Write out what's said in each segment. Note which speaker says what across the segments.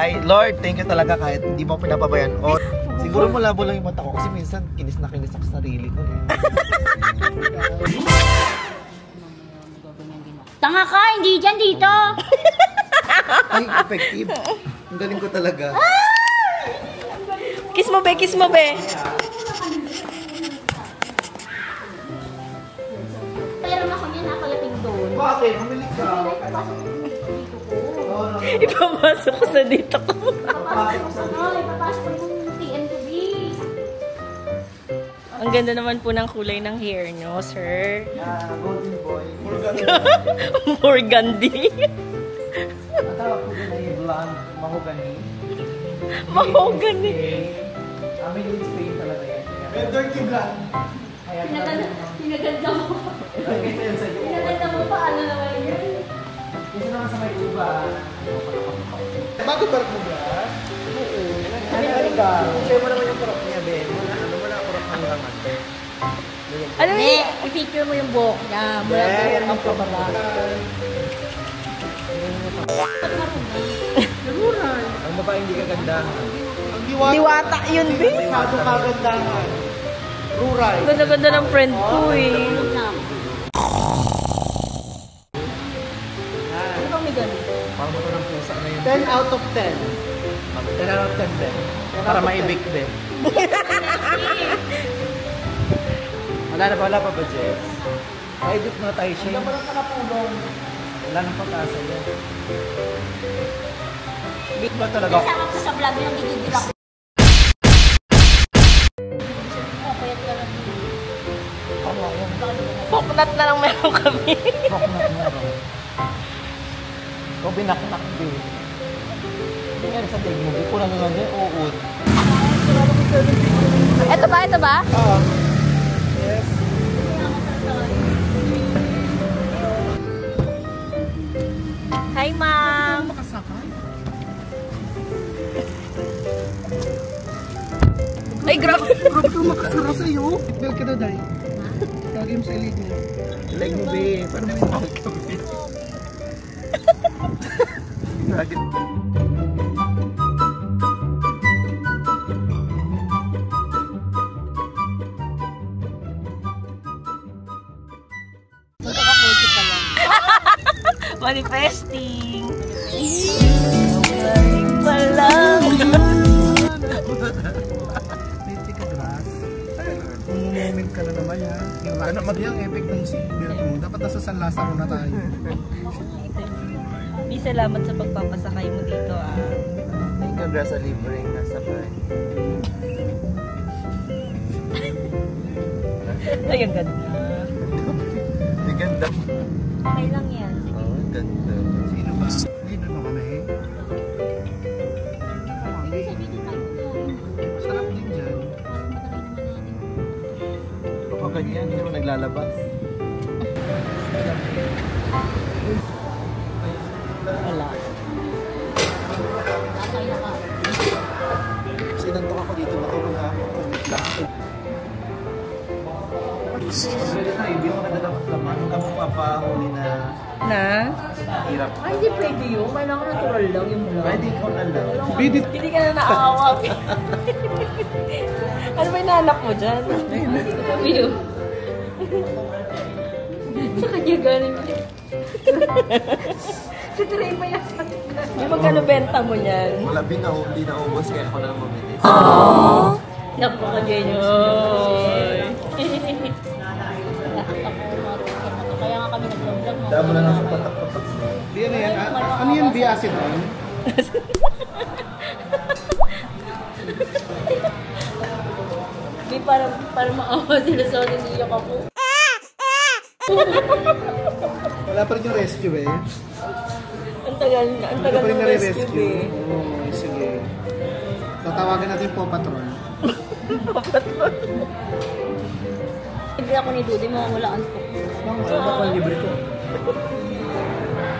Speaker 1: Ay, Lord, thank you talaga kahit hindi mo pinapabayan. O, siguro malabo lang yung mata ko kasi minsan kinis na kinis ako sa sarili ko.
Speaker 2: Tanga ka, hindi dyan dito.
Speaker 1: Ay, effective. Ang galing ko talaga.
Speaker 3: Kiss mo, be, kiss mo, be.
Speaker 2: Pero na kami nakalating doon.
Speaker 1: Bakit? Humili ka.
Speaker 3: Ipapasok ko sa dito ko.
Speaker 2: Ipapasok ko yung TN2B.
Speaker 3: Ang ganda naman po ng kulay ng hair nyo, sir.
Speaker 1: Golden boy.
Speaker 3: Morgandi.
Speaker 1: Matawag ko din ay blonde, mahogany.
Speaker 3: Mahogany.
Speaker 1: Amin yung Spain talaga yan. Pero dirty blonde.
Speaker 2: Pinaganda mo. Pinaganda mo pa, ano naman yun?
Speaker 1: Kasi naman sa may uba. Bago parang mo ba? Oo. Ano ka? Share mo naman yung kurok niya, Ben. Wala kurok ng laman.
Speaker 3: Ano yun?
Speaker 2: I-picture mo yung buhok niya. Mula doon ang pababa.
Speaker 1: Ang babae hindi kagandahan.
Speaker 3: Diwata yun, be.
Speaker 1: Masyado kagandahan. Rural.
Speaker 3: Ganda-ganda ng friend ko, eh.
Speaker 2: Ano kami ganun?
Speaker 1: Parang mo ng pusa na yun.
Speaker 4: 10 out of 10.
Speaker 1: 10 out of 10 din. Para maibig din. Wala pa ba, Jess? Ma-edit mo na tayo siya. Wala pa lang nakapulong. Wala nang pag-asa yan. Big ba talaga?
Speaker 2: Kasama ko sa vlog yung gigigil ako. Payat ka lang.
Speaker 3: Poknat na lang meron kami.
Speaker 1: Poknat meron. O binaknak din. Hindi nga sa tig mo. Kulang nga dyan. Uod.
Speaker 3: Ito ba? Ito ba?
Speaker 1: Oo. Yes.
Speaker 3: Hi, ma'am. Ay, grabe.
Speaker 4: Grabe ka makasara sa'yo. Bel ka na, Day. Lagi mo sa ilig mo.
Speaker 1: Ilig mo, be. Parang may mahal ka, be. Lagi.
Speaker 3: Manifesting. Galing pa lang.
Speaker 4: Moment ka na naman ha. Yung ano, yung epic ng seatbelt mo. Dapat nasa San Lazaro na tayo.
Speaker 3: Di salamat sa pagpapasakay mo dito, ah.
Speaker 1: Ay, congrats sa libreng nasa bahay.
Speaker 3: Ay, ang ganda.
Speaker 1: Ang ganda.
Speaker 3: Okay lang yan.
Speaker 1: Oo, ang ganda. Sino ba?
Speaker 4: Hindi na kami. Sarap din dyan.
Speaker 1: Kapag ganyan, hindi naman naglalabas.
Speaker 3: Wala.
Speaker 1: Sinantok ako dito, matulog ako. Pagkali na, hindi ako nadadapat laman. Huwag mo papahuli na hirap.
Speaker 3: Ay, hindi pwede yun. Kailangan natural lang yung mula.
Speaker 1: Pwede ko na lang.
Speaker 3: Hindi ka na naawa. Ano ba inaanap mo dyan? View. Sa kanya galing. Si Trey pa yan. Yung magkano benta mo niyan?
Speaker 1: Wala, hindi naubos kaya ako na lang mamili.
Speaker 3: Napaka-genyoy.
Speaker 2: Kaya nga kami nag-vlog mo.
Speaker 1: Damo na lang sa patak-patak.
Speaker 4: Di ano yan? Ano yan? Biasid mo?
Speaker 2: Di para maawa sila sa akin, iyak ako.
Speaker 4: Wala pa rin yung rescue eh.
Speaker 3: Ang tagal ng rescue eh.
Speaker 4: Oo, sige. Tatawagan natin po patrol.
Speaker 2: Hindi ako ni Dudy, mawawala ang po.
Speaker 1: Wala ba pang libre ko?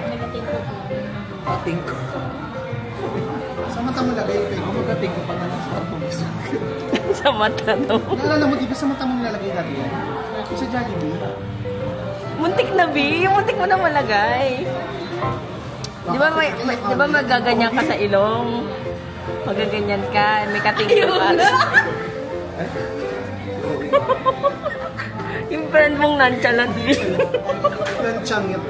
Speaker 2: Nagating ko po.
Speaker 1: Ating ko.
Speaker 4: Sa mata mo lagay, Pego.
Speaker 1: Magating ko pa na lang sa autobus.
Speaker 3: Sa mata daw.
Speaker 4: Naalala mo, di ba sa mata mo nilalagay dati yan? Sa Jollibee.
Speaker 3: Muntik na, B. Muntik mo na malagay. Di ba magaganyan ka sa ilong? Magaganyan ka, may katingin pa. Yung friend mong nonchalant din.
Speaker 4: Lanchang yun.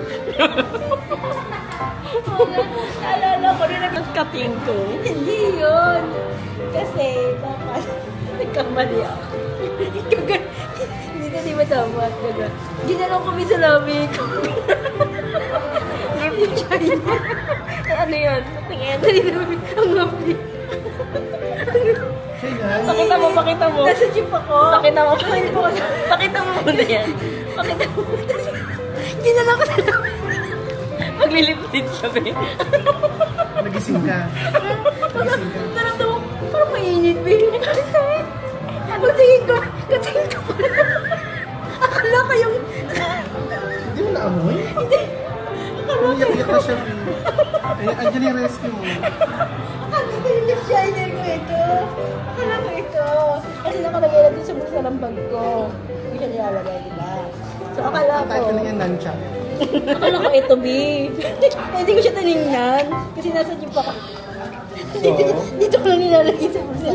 Speaker 3: Naalala ko rin ang kating ko.
Speaker 2: Hindi yun. Kasi, dapat, nagkamali ako. Hindi na di ba tama? Ginalaw kami sa lamig.
Speaker 3: Ano yun? Tingin.
Speaker 2: Ang happy.
Speaker 3: Pakita mo.
Speaker 2: Nasa jeep ako.
Speaker 3: Pakita mo muna yan. Pakita mo.
Speaker 2: Ginalaw ko sa lamig.
Speaker 3: Maglilipid siya, be.
Speaker 4: Nagising ka.
Speaker 2: Naramdaman ko, parang mainit, be. Katingin ko. Akala ko yung...
Speaker 4: Hindi mo naamoy?
Speaker 2: Hindi.
Speaker 4: Iyak na siya. Andiyan yung rescue mo.
Speaker 2: Akala ko yung lip shiner ko ito. Akala ko ito. Kasi nakalagay na dun sa bulsa ng bag ko. Hindi siya nilalagay, diba? So akala ko...
Speaker 4: Kahit na yung lanchang.
Speaker 2: Akala ko ito, B. Hindi ko siya tinignan. Kasi nasa jeep ako. Dito ko lang nilalagay sa bulsa.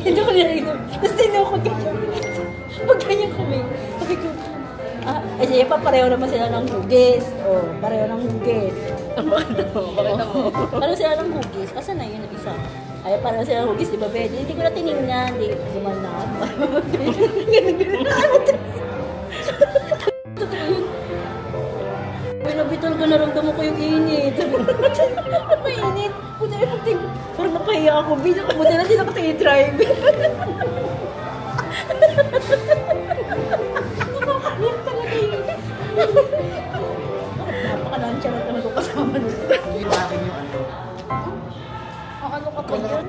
Speaker 2: Dito ko nilalagay sa bulsa. Tapos tinaw ko ganyan. Pag ganyan kami. Sabi ko, eh, pareho naman sila ng hugis. Oh, pareho ng hugis.
Speaker 3: Bakit mo?
Speaker 2: Pareho sila ng hugis. Asa na yun ang isa? Ay, pareho sila ng hugis, di ba, Bede? Hindi ko na tinignan. Di, gumal na ako. Ganun. Totoo yun. Pinabitan ko, naramdaman ko yung init. Ano init? Buti na yung parang napahiya ako. Buti na din ako tayo-drive. Nakakaliyak talaga yun. Napaka-lansya na talaga kasama nito.
Speaker 4: Yung akin yung ano.
Speaker 2: Ang ano ka pa yun?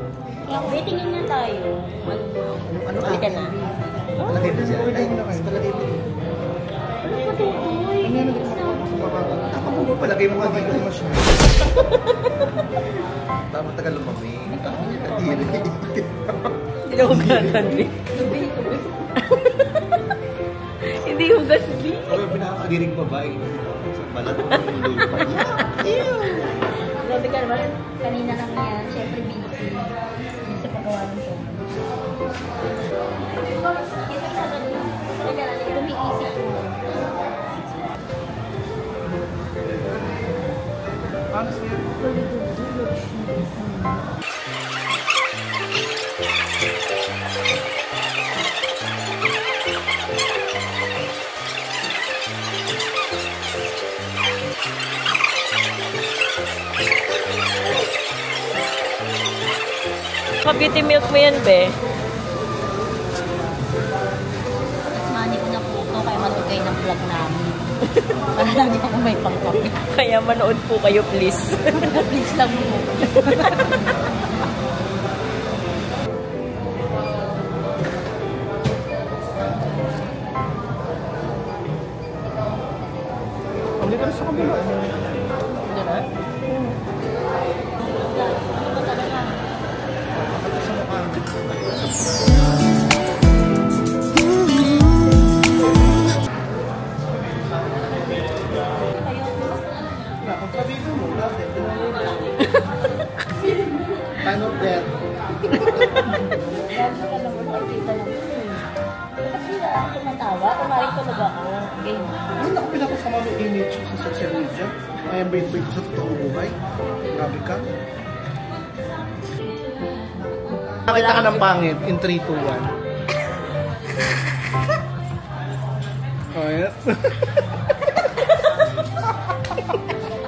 Speaker 2: Tingin na tayo.
Speaker 4: Ano
Speaker 3: Halika na.
Speaker 4: Palagay mo siya. Palagay mo na kayo. Palagay mo.
Speaker 2: Ano ka, Tutoy?
Speaker 4: Ako mo palagay mo ka dito mo siya. Tama tagal lumami.
Speaker 3: Hindi na hugasan, be. Hindi hugas, be.
Speaker 4: Ako yung pinakakadiring babae. Sa balat mo yung lupa.
Speaker 2: Grabe ka naman. Kanina lang yan. Siyempre busy. Sa paggawa ng phone. Gumiisip ko.
Speaker 4: Paano siya?
Speaker 3: Pa-beauty milk mo yan, be.
Speaker 2: Tapos mani ko na po ito kaya matugay ng vlog namin. Para lagi ako may pangkapi.
Speaker 3: Kaya manood po kayo, please.
Speaker 2: Please lang mo.
Speaker 4: Hindi ka sa kabila.
Speaker 3: Hindi na?
Speaker 2: Ano ba talaga?
Speaker 4: Sa mukha. Kung pabito mo, dati. Time of death.
Speaker 2: Gano'n ka naman makikita lang. Bakit sila ako tumatawa? Tumaring talaga ako. Game.
Speaker 4: Hindi ako pinapasama ng image sa social media. Ay, ang bait ko sa totoong buhay. Grabe ka. Nakita ka ng pangit in 3, 2, 1. Ayan.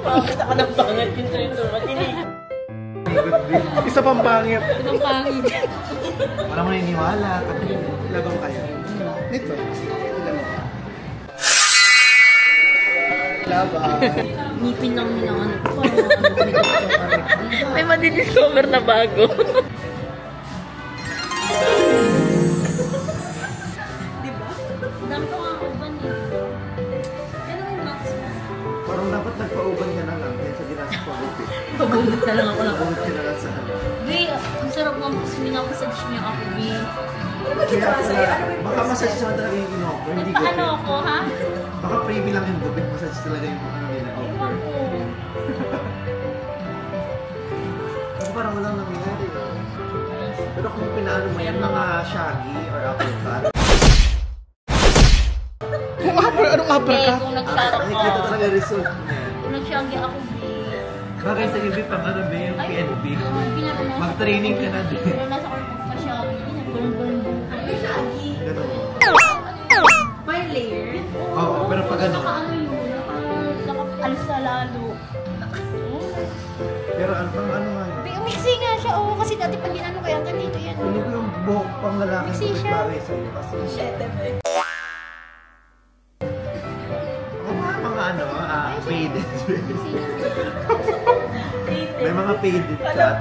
Speaker 3: Makakita ka ng bangat yung trito.
Speaker 4: Isa pang pangit.
Speaker 2: Anong pangit?
Speaker 4: Wala mo naniniwala. Labang kaya. Nito. Ilan mo. Labang.
Speaker 2: Ngipin lang nila ano. Parang
Speaker 3: May madidiscover na bago.
Speaker 2: diba? Dami ko nga uban eh. Pero yung max mo.
Speaker 4: Parang dapat nagpa-uban ka na lang. Kaya sa ginasa pag-upit.
Speaker 2: Pabunod na lang ako lang.
Speaker 4: Pag-upit ka na lang sa ano.
Speaker 2: Be, ang sarap mo kasi minamassage niya ako, Be.
Speaker 4: Kaya pala, baka massage naman talaga yung ino. Hindi ko.
Speaker 2: Nagpaano ako, ha?
Speaker 4: Baka freebie lang yung gupit massage talaga yung ano nila. Offer. Kasi parang walang nangyayari. Pero kung pinaano mo yan, mga shaggy or uppercut.
Speaker 2: Kung
Speaker 4: Anong uppercut?
Speaker 2: nag-shaggy
Speaker 4: Nakikita
Speaker 2: ako.
Speaker 4: talaga result niya.
Speaker 2: Kung nag-shaggy ako,
Speaker 4: Bagay sa ibig pang ano ba yung PNB? Mag-training ka na din.
Speaker 2: pero nasa ko magpa-shaggy. Burn. Shaggy.
Speaker 4: Ganun.
Speaker 3: May layer.
Speaker 4: Oo, pero pag ano.
Speaker 2: Naka-ano yun? Naka-alsa lalo.
Speaker 4: Pero ano pang ano nga yun?
Speaker 2: Mixi nga siya, oo. Kasi dati pag ginano kaya hanggang dito yan.
Speaker 4: Hindi ko yung buhok pang lalaki
Speaker 2: Mixi
Speaker 4: ko
Speaker 2: siya.
Speaker 4: bagay sa'yo kasi. Ako mga ano, faded. May mga faded cut.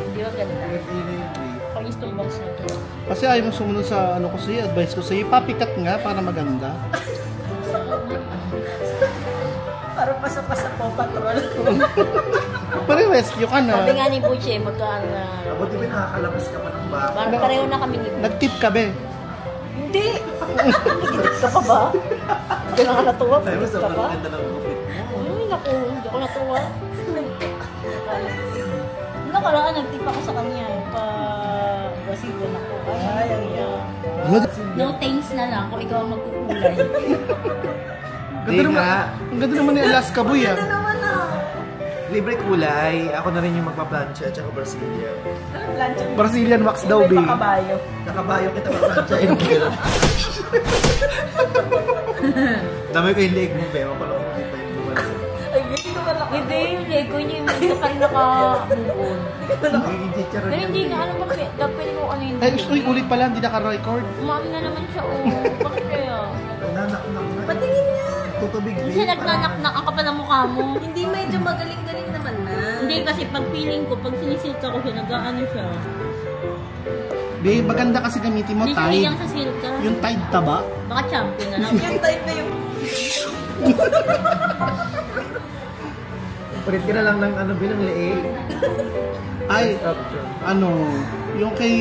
Speaker 3: Di ba ganda?
Speaker 2: Pang istong box na to.
Speaker 1: Kasi ayaw mo sumunod sa ano ko sa'yo, advice ko sa'yo, papikat nga para maganda.
Speaker 3: Parang pasa-pasa po, patrol.
Speaker 1: Pero rescue ka
Speaker 3: Sabi
Speaker 1: na.
Speaker 3: nga ni Buche, magkaan na.
Speaker 4: Ako di ba nakakalabas ka pa ng baka?
Speaker 3: Parang pareho na kami ni Buche.
Speaker 1: Nag-tip ka be.
Speaker 3: Hindi! Nagtitip ka pa ba? Hindi na ka natuwa.
Speaker 4: Sabi mo
Speaker 3: Nagtitip
Speaker 4: sa
Speaker 3: ka pa?
Speaker 4: ganda ng gupit mo.
Speaker 3: Ay, naku, hindi ako natuwa. Nakaraan, nagtip ako sa kanya. Pa-Brazilian ako. Ay, ang yan. No thanks na lang kung ikaw ang magkukulay.
Speaker 4: Hindi nga.
Speaker 1: Ang ganda naman ni Alaska Boy ah.
Speaker 4: Libre kulay. Ako na rin yung magpa-plancha at saka Brazilian.
Speaker 1: Brazilian wax daw be.
Speaker 4: Nakabayo kita pa-plancha. Dami ko yung leg mo, be. Mapala ko kita yung bumalik.
Speaker 3: Hindi, yung leg ko, hindi ka pa rin naka-move-on.
Speaker 4: Nagiging teacher
Speaker 3: Pero hindi nga alam ba, pwede ko ano yung
Speaker 1: Ay, uy, ulit pala, hindi naka-record.
Speaker 3: Umami na naman siya, oh. Bakit kaya?
Speaker 4: Nanak-nak na.
Speaker 3: Patingin niya.
Speaker 4: Tutubig, be.
Speaker 3: Kasi nagnanak-nak ang kapal ng mukha mo.
Speaker 5: Hindi, medyo magaling-galing naman na.
Speaker 3: Hindi, kasi pag feeling ko, pag sinisilka ko siya, nag-ano siya.
Speaker 1: Be, maganda kasi gamitin mo
Speaker 3: Hindi siya
Speaker 1: Tide.
Speaker 3: hiyang sa silka.
Speaker 1: Yung Tide taba.
Speaker 3: Baka champion na lang.
Speaker 5: Yung type na yung...
Speaker 4: Palit ka na lang ng ano, bilang leeg.
Speaker 1: Ay, ano, yung kay,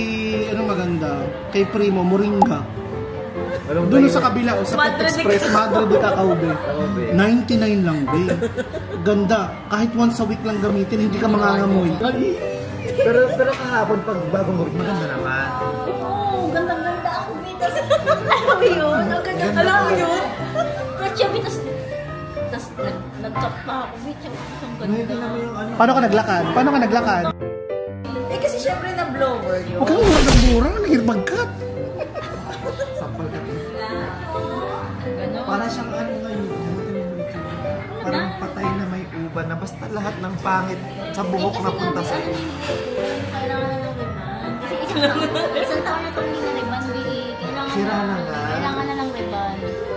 Speaker 1: ano maganda, kay Primo, Moringa. Doon sa kabila, o sa Pet Express, Madre de Cacao be. 99 lang be. Ganda. Kahit once a week lang gamitin, hindi ka mangangamoy.
Speaker 4: Pero kahapon pag bagong gupit, maganda naman.
Speaker 3: Oo, gandang-ganda ako, Vitas. Alam mo yun? Ang ganda. Alam mo yun? Pero siya, Vitas. Tapos nag-cut pa ako, Vitas. Ang
Speaker 4: Hindi
Speaker 3: ganda.
Speaker 4: naman yung ano.
Speaker 1: Paano ka naglakad? Paano ka naglakad?
Speaker 5: Eh, kasi syempre na-blower yun.
Speaker 1: Huwag kang mura ng mura, nahirmagkat.
Speaker 4: Sampal ka.
Speaker 3: Ganon.
Speaker 4: Para siyang ano ngayon. Parang patay na may uban na basta lahat ng pangit sa buhok na punta sa iyo.
Speaker 3: Kailangan na ng ribbon. Kasi isang taon na itong hindi na ribbon, kailangan
Speaker 4: Sira na nga.
Speaker 3: Kailangan na ng ribbon.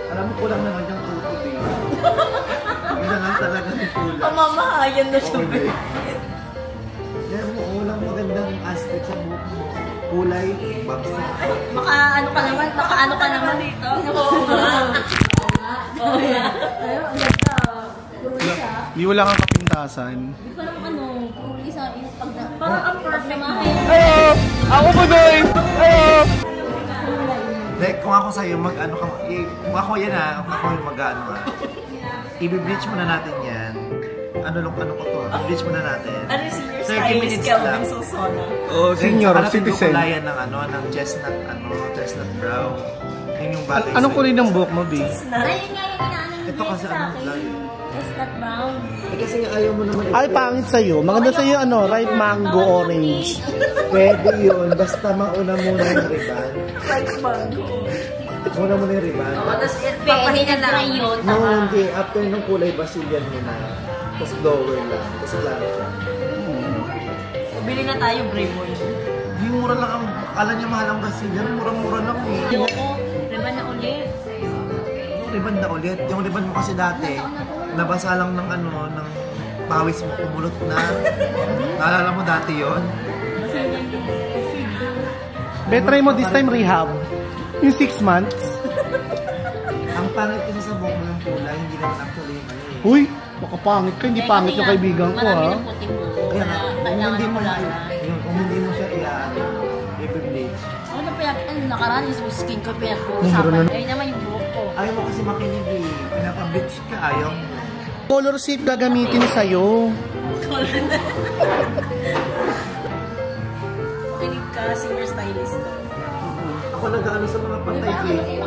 Speaker 4: Alam mo, kulang naman yung tuto, eh. Hindi na nga talaga yung kulang.
Speaker 5: Pamamahayan na siya.
Speaker 4: Okay. Yan mo, walang magandang aspect sa buhok mo. Kulay, bagsak.
Speaker 3: Maka ano ka naman dito. Oo nga. Oo nga. Ayun, ang ganda. Puro isa.
Speaker 1: Di wala kang kapintasan.
Speaker 3: Di ko lang ano, puro isa yung pag parang ang perfect na.
Speaker 1: Ako po doy!
Speaker 4: Like, kung ako sa'yo, mag-ano ka, kung ako yan kung ako yung mag-ano i-bleach muna natin yan. Ano ko to, i-bleach muna natin.
Speaker 5: Ano yung senior
Speaker 4: 30
Speaker 5: stylist
Speaker 4: minutes
Speaker 5: Kelvin
Speaker 4: lang.
Speaker 5: Susona?
Speaker 1: Oh, senior,
Speaker 4: Hanapin ko
Speaker 1: citizen.
Speaker 4: kulayan ng ng chestnut brown. Yun yung bagay
Speaker 1: Anong
Speaker 4: sa'yo.
Speaker 1: kulay ng buhok mo, B?
Speaker 3: Ayun nga yung inaano ni
Speaker 4: Ito kasi
Speaker 3: sa
Speaker 4: ano,
Speaker 3: akin.
Speaker 4: dahil.
Speaker 3: It's not brown.
Speaker 4: Kasi nga ayaw mo naman
Speaker 1: Ay, pangit sa'yo. Maganda sa'yo, ano, ripe mango, orange.
Speaker 4: Pwede yun, basta mauna muna yung ribbon.
Speaker 5: Like mango.
Speaker 4: Muna muna yung ribbon.
Speaker 5: Tapos
Speaker 3: Pwede
Speaker 5: papahinga
Speaker 3: na try
Speaker 5: lang.
Speaker 3: yun.
Speaker 4: No, hindi. After ng kulay Brazilian muna. Tapos blower lang. Tapos plancha.
Speaker 5: Bili na tayo, Brayboy.
Speaker 4: Hindi mura lang ang, akala niya mahal ang Brazilian, mura-mura lang eh.
Speaker 3: Ayoko, ribbon na ulit.
Speaker 4: Yung ribbon na ulit. Yung ribbon mo kasi dati, nabasa lang ng ng pawis mo, kumulot na. Naalala mo dati yon?
Speaker 1: Be, try mo this time rehab. Yung 6 months.
Speaker 4: Ang pangit kasi sa buhok mo yung kulay, hindi naman actually yung ano eh.
Speaker 1: Uy, baka pangit ka. Hindi pangit yung kaibigan ko,
Speaker 3: Marami
Speaker 1: ha?
Speaker 3: ng puting mo.
Speaker 4: Kaya nga,
Speaker 3: Kailangan
Speaker 4: kung
Speaker 3: mo
Speaker 4: hindi
Speaker 3: lang.
Speaker 4: mo, kung hindi mo siya i-bleach.
Speaker 3: Ako na nakaraan yung skin ko pinag-uusapan. Ayun naman yung buhok ko.
Speaker 4: Ayaw mo kasi makinig eh. Pinapabitch ka, ayaw mo.
Speaker 1: Color seat gagamitin sa'yo.
Speaker 5: Makinig ka, singer stylist.
Speaker 4: Ako nag-ano sa mga patay eh.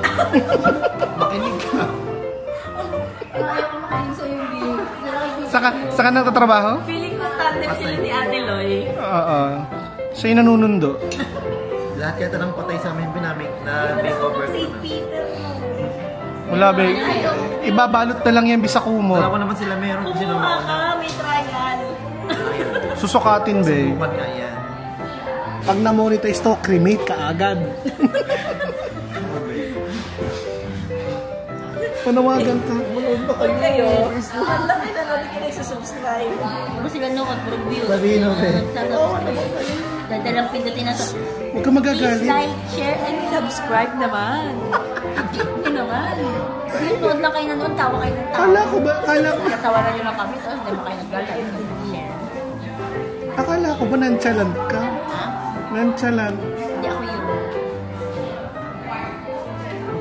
Speaker 4: Makinig ka.
Speaker 3: Ayaw ko makinig sa'yo, B.
Speaker 1: Saka nagtatrabaho?
Speaker 5: Feeling ko tandem sila ni Ate Loy.
Speaker 1: Oo. Siya yung nanunundo.
Speaker 4: Lahat yata ng patay sa amin pinamik na makeover ko
Speaker 5: St.
Speaker 4: na.
Speaker 5: Peter.
Speaker 1: Wala ba? Ibabalot na lang yan bisa kumot.
Speaker 4: Wala ko naman sila meron. Sino
Speaker 5: Kumuha
Speaker 4: mo
Speaker 5: ka, may trial.
Speaker 1: Susukatin be.
Speaker 4: Subukan nga yan.
Speaker 1: Pag na-monetize to, cremate ka agad. Panawagan ka.
Speaker 5: Huwag kayo. Ang laki na natin kayo subscribe.
Speaker 3: Ako sila no, mag-review.
Speaker 4: Sabihin mo, be.
Speaker 3: Dadalang pindutin na to.
Speaker 1: Huwag ka
Speaker 3: Please
Speaker 1: magagalit.
Speaker 3: like, share, and
Speaker 5: Subscribe naman.
Speaker 3: hindi naman. Yung nood lang kayo nanood, tawa kayo ng tawa.
Speaker 1: Kala ko ba?
Speaker 3: Natawanan nyo lang kami, tapos hindi mo kayo nag-like, share.
Speaker 1: Akala ko ba nonchalant ka?
Speaker 3: Ha?
Speaker 1: Nonchalant.
Speaker 3: Hindi ako yun.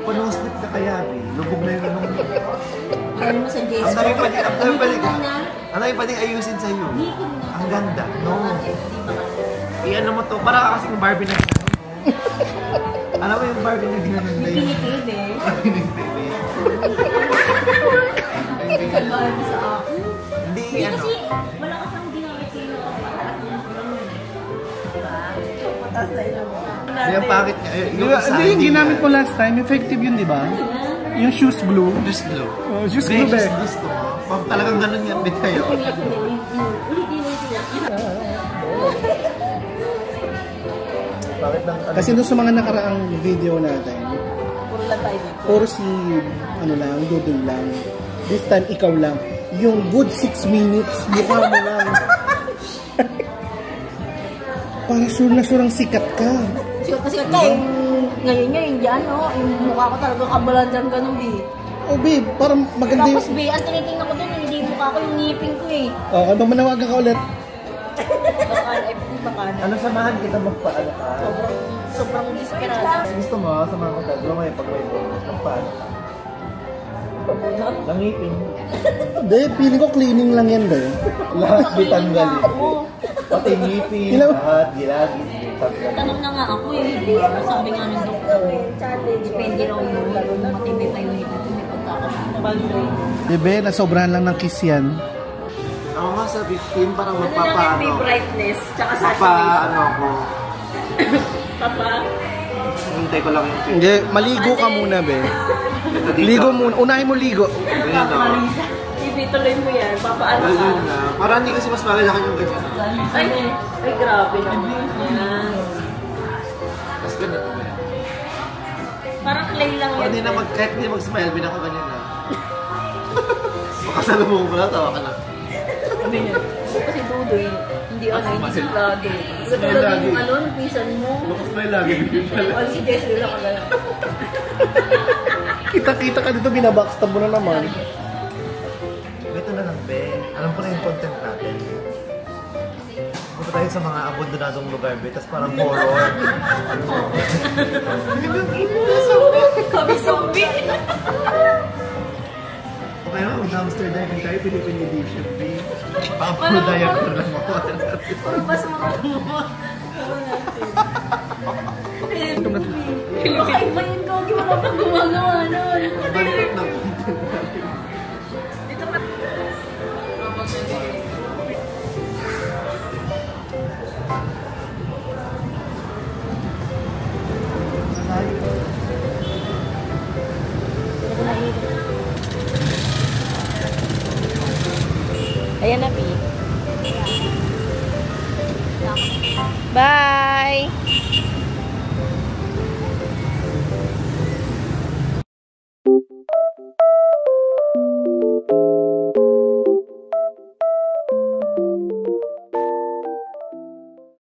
Speaker 4: Panoslit ka kaya, be. Lubog na yung anong...
Speaker 3: Gawin mo sa
Speaker 4: Ang
Speaker 3: Jason.
Speaker 4: dami pwede, ang dami pwede,
Speaker 3: na.
Speaker 4: ang dami pwedeng ayusin sa'yo.
Speaker 3: Higit na.
Speaker 4: Ang ganda, no?
Speaker 3: Di ba kasi?
Speaker 4: I-ano mo to, para ka kasing Barbie na ginanon. Alam mo yung Barbie na ginanon na yun?
Speaker 5: Pinitid eh.
Speaker 3: Hindi ka ba sa akin?
Speaker 4: Hindi,
Speaker 3: Hindi
Speaker 4: ano.
Speaker 3: kasi, wala ka pang ginamit sa'yo. Diba?
Speaker 5: Patas na yun.
Speaker 4: Hindi ang pangit niya.
Speaker 1: Di ba? Hindi yung ginamit mo last time. Effective yun, di ba? Yung shoes glue.
Speaker 4: Just glue.
Speaker 1: Oh, shoes glue be.
Speaker 4: Gusto mo. Pag talagang ganun yan, bit kayo.
Speaker 3: Ulitin mo sila.
Speaker 4: Bakit lang, ano?
Speaker 1: Kasi doon sa mga nakaraang video natin,
Speaker 5: Puro lang tayo dito.
Speaker 1: puro si, ano lang, Dudul lang. This time, ikaw lang. Yung good 6 minutes, mukha mo lang. Para sure na sure ang sikat ka.
Speaker 3: Sikat na sikat ka eh. Ngayon nga, yung dyan, no? Yung mukha ko talaga kabalan dyan, ganun, B.
Speaker 1: Oh babe, parang maganda
Speaker 3: Tapos,
Speaker 1: yung...
Speaker 3: B, ang tinitingnan ko dun, hindi yung mukha ko, yung ngipin ko eh.
Speaker 1: Oh, ano ba manawagan ka ulit?
Speaker 5: Baka baka na.
Speaker 4: Ano samahan kita magpaano ka?
Speaker 3: Sobrang desperado.
Speaker 4: Gusto mo, samahan ko tayo. Lumay pag may bonus. Magpaano? Langipin.
Speaker 1: Hindi, feeling ko cleaning lang yan ba?
Speaker 4: Lahat bitanggalin.
Speaker 3: Ako.
Speaker 4: Pati ngipin,
Speaker 1: Ilang-
Speaker 4: lahat, gilagin, bitanggalin.
Speaker 3: Tanong na nga ako eh, di ba? Sabi nga ng doktor, depende raw yun. Matibay pa yung ngipin ko, may pagkakaroon.
Speaker 1: Bebe, nasobrahan lang ng kiss yan.
Speaker 4: Ako nga sa 15, parang
Speaker 5: Ano lang yung
Speaker 4: magpapaano.
Speaker 5: may brightness, tsaka
Speaker 4: Papa,
Speaker 5: saturation.
Speaker 4: ano ako.
Speaker 5: Papa.
Speaker 4: Hintay ko lang yung 15.
Speaker 1: Hindi, maligo ka muna, be. Ligo muna. Unahin mo ligo.
Speaker 4: Ganyan na.
Speaker 5: Ibituloy mo yan, papaano ka.
Speaker 4: Ganyan na. Parang hindi kasi mas maganda yung ganyan.
Speaker 5: Ay, grabe naman. Yan.
Speaker 4: Mas ganun.
Speaker 5: Parang clay lang
Speaker 4: Kahit
Speaker 5: yan.
Speaker 4: hindi na kahit hindi mag-smile, binaka ganyan na. Makasalubong mo na, tawa ka na.
Speaker 5: Kasi Dudoy, hindi ano, hindi sigurado. Gusto
Speaker 4: Smile
Speaker 5: lang
Speaker 4: lagi.
Speaker 5: yung ano, yung pinsan mo.
Speaker 4: Maka-smile lagi, bigyan pala.
Speaker 5: O, si Jessie lang ka lang.
Speaker 1: Kita-kita ka dito, binabackstab mo na naman.
Speaker 4: Ito na lang, be. Alam ko na yung content natin. Punta tayo sa mga abandonadong lugar, be. Tapos parang horror.
Speaker 5: Kami zombie.
Speaker 4: Kaya mag-dumpster diving tayo, Philippine edition, be. Pang-full diaper lang ako.
Speaker 5: Mas mga mo.
Speaker 3: Bakit ba yun, Gogi? Wala pang gumagawa nun.
Speaker 4: Balik na.
Speaker 5: Dito pa. Ayan na, Pi. Bye!